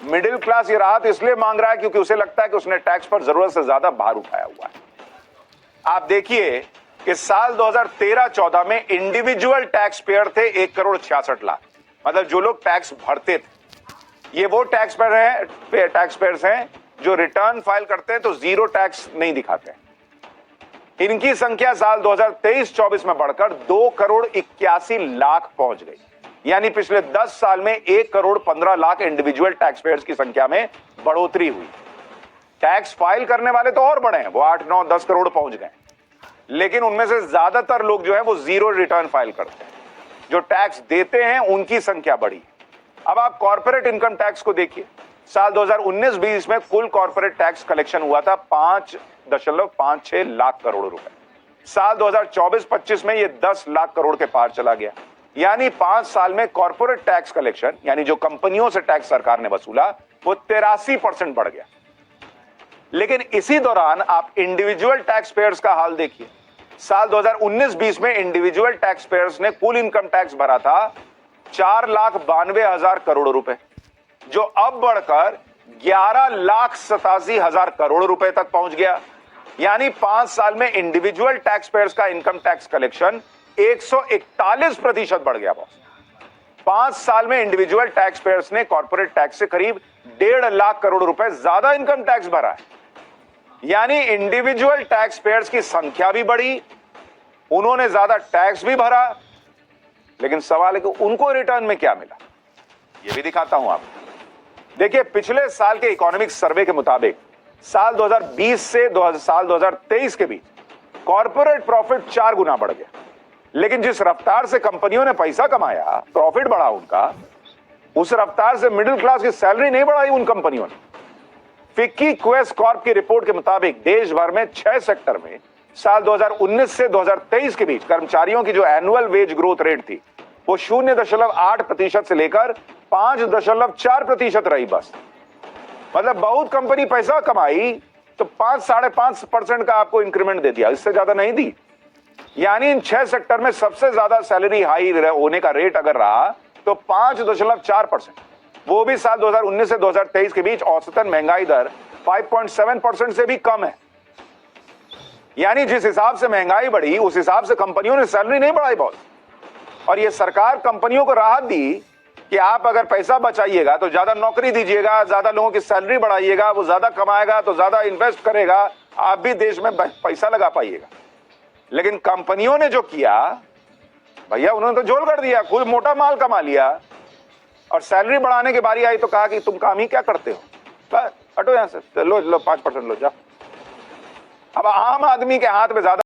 Middle class ये राहत इसलिए मांग रहा है क्योंकि उसे लगता है कि उसने टैक्स पर जरूरत से ज्यादा भार उठाया हुआ है। आप देखिए कि साल 2013-14 में इंडिविजुअल टैक्स पेयर थे 1,66,00,000, मतलब जो लोग टैक्स भरते थे। ये वो टैक्स पेयर्स हैं जो रिटर्न फाइल करते हैं तो जीरो टैक्स नहीं दिखाते हैं। इनकी संख्या साल 2023-24 में बढ़कर 2,81,00,000 पहुंच गई, यानी पिछले 10 साल में 1,15,00,000 इंडिविजुअल टैक्स पेयर्स की संख्या में बढ़ोतरी हुई। टैक्स फाइल करने वाले तो और बढ़े हैं, वो 8, 9, 10 करोड़ पहुंच गए, लेकिन उनमें से ज्यादातर लोग जो है वो जीरो रिटर्न फाइल करते हैं। जो टैक्स देते हैं उनकी संख्या बढ़ी। अब आप कॉर्पोरेट इनकम टैक्स को देखिए। साल 2019-20 में कुल कॉर्पोरेट टैक्स कलेक्शन हुआ था 5.56 लाख करोड़ रुपए। साल 2024-25 में ये 10 लाख करोड़ के पार चला गया, यानी 5 साल में कॉर्पोरेट टैक्स कलेक्शन, यानी जो कंपनियों से टैक्स सरकार ने वसूला, वो 83% बढ़ गया। लेकिन इसी दौरान आप इंडिविजुअल टैक्स पेयर्स का हाल देखिए। साल 2019-20 में इंडिविजुअल टैक्स पेयर्स ने कुल इनकम टैक्स भरा था 4,92,000 करोड़ रुपए, जो अब बढ़कर 11,87,000 करोड़ रुपए तक पहुंच गया। यानी 5 साल में इंडिविजुअल टैक्स पेयर्स का इनकम टैक्स कलेक्शन 141% बढ़ गया बॉस। 5 साल में इंडिविजुअल टैक्स पेयर्स ने कॉर्पोरेट टैक्स से करीब 1.5 लाख करोड़ रुपए ज्यादा इनकम टैक्स भरा है। यानी इंडिविजुअल टैक्स पेयर्स की संख्या भी बढ़ी, उन्होंने ज्यादा टैक्स भी भरा, लेकिन सवाल है कि उनको रिटर्न में क्या मिला। यह भी दिखाता हूं आपको। देखिए, पिछले साल के इकोनॉमिक सर्वे के मुताबिक साल 2020 से साल 2023 के बीच कॉर्पोरेट प्रॉफिट 4 गुना बढ़ गया, लेकिन जिस रफ्तार से कंपनियों ने पैसा कमाया, प्रॉफिट बढ़ा उनका, उस रफ्तार से मिडिल क्लास की सैलरी नहीं बढ़ाई उन कंपनियों ने। फिक्की क्वेस्ट कॉर्प की रिपोर्ट के मुताबिक देश भर में 6 सेक्टर में साल 2019 से 2023 के बीच कर्मचारियों की जो एनुअल वेज ग्रोथ रेट थी वो 0.8% से लेकर 5.4% रही बस। मतलब बहुत कंपनी पैसा कमाई तो 5-5.5% का आपको इंक्रीमेंट दे दिया, इससे ज्यादा नहीं दी। यानी इन 6 सेक्टर में सबसे ज्यादा सैलरी हाई होने का रेट अगर रहा तो 5.4%, वो भी साल 2019 से 2023 के बीच औसतन महंगाई दर 5.7% से भी कम है। यानी जिस हिसाब से महंगाई बढ़ी उस हिसाब से कंपनियों ने सैलरी नहीं बढ़ाई बॉस। और ये सरकार कंपनियों को राहत दी कि आप अगर पैसा बचाइएगा तो ज्यादा नौकरी दीजिएगा, ज्यादा लोगों की सैलरी बढ़ाइएगा, वो ज्यादा कमाएगा तो ज्यादा इन्वेस्ट करेगा, आप भी देश में पैसा लगा पाइएगा। लेकिन कंपनियों ने जो किया भैया, उन्होंने तो झोल कर दिया, खुद मोटा माल कमा लिया, और सैलरी बढ़ाने की बारी आई तो कहा कि तुम काम ही क्या करते हो, हटो यहां से, लो 5% लो जाओ। अब आम आदमी के हाथ में ज्यादा